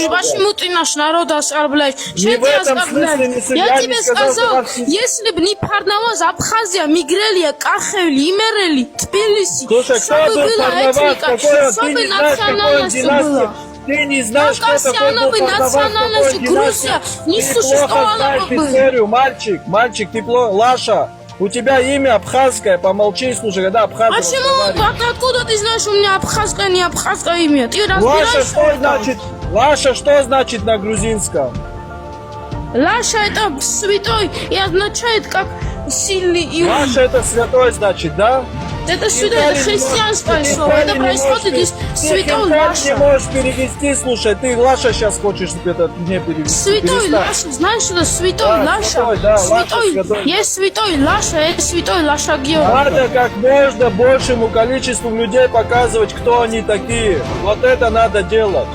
почему ты наш народ оскорбляешь? Не в этом смысле не судья. Я тебе сказал, если бы не Парнаваз, Абхазия, Мигрелия, Кахель, Имерели, Тбилиси, Слушай, кто был Парнаваз? Какой он? Ты не знаешь, какой он династия? Ты не знаешь, что такое был Парнаваз, какой он династия? Ты плохо знаешь историю, мальчик, ты плохо... Лаша, у тебя имя абхазское, помолчи, слушай, когда абхазы Почему? Откуда ты знаешь, у меня абхазское, не абхазское имя? Ты Лаша, что значит? Лаша, что значит на грузинском? Лаша это святой и означает как сильный и умный. Лаша это святой значит, да? Это святой, это христианское слово. Это происходит из святой Лаша. Ты не Лаша. можешь перевести, слушай, ты Лаша сейчас хочешь это мне перевести. Святой Лаша, знаешь, что это святой Да, Лаша? святой, да, Святой, Лаша святой. есть святой Лаша, есть святой Лаша Георгий. Надо как можно большему количеству людей показывать, кто они такие. Вот это надо делать.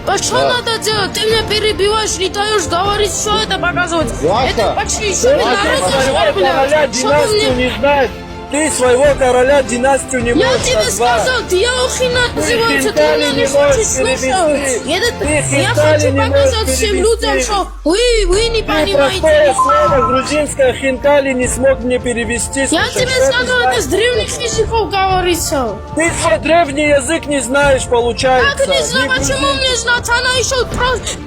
А что надо делать? Ты меня перебиваешь, не даешь говорить, что это показывать. Это почти еще народ оскорбляет. Что ты Династию мне... не знаешь. Ты своего короля династию не Я можешь тебе назвать. сказал, Диохина называется, ты Хинкали меня не не можешь хочешь слушать. перевести. Я Хинкали хочу не можешь показать всем перевести. людям, что вы не Ты простое понимаете. слово грузинское хинкали не смог мне перевести. Я Слушай, тебе что ты сказал, знаешь? это с древних языков говорится. Ты свой древний язык не знаешь, получается. Как не знаю, Не почему грузин. мне знать? Она еще просто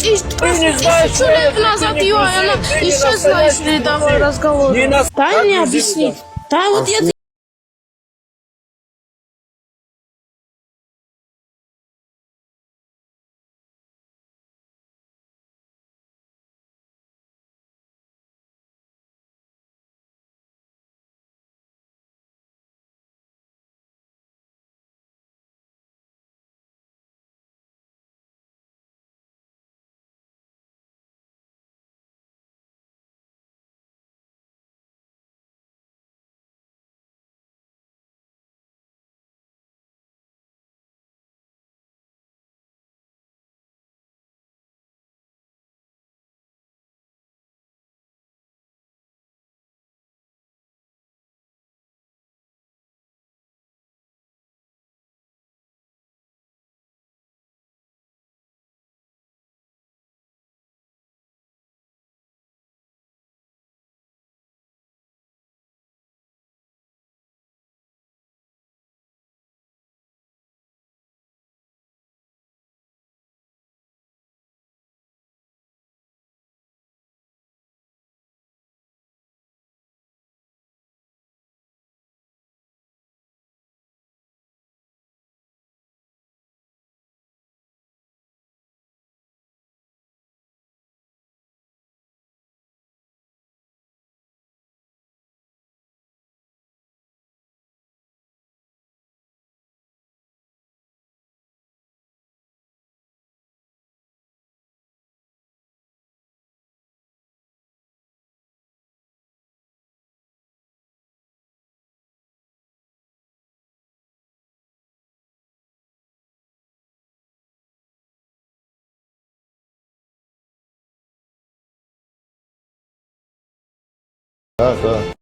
не знаешь, тысячу лет что назад ты не ее, грузин, она ты не исчезла из настоящий рядового грузин. разговора. Не на- Дай как мне грузин, объяснить. да. Да, вот я Да, да.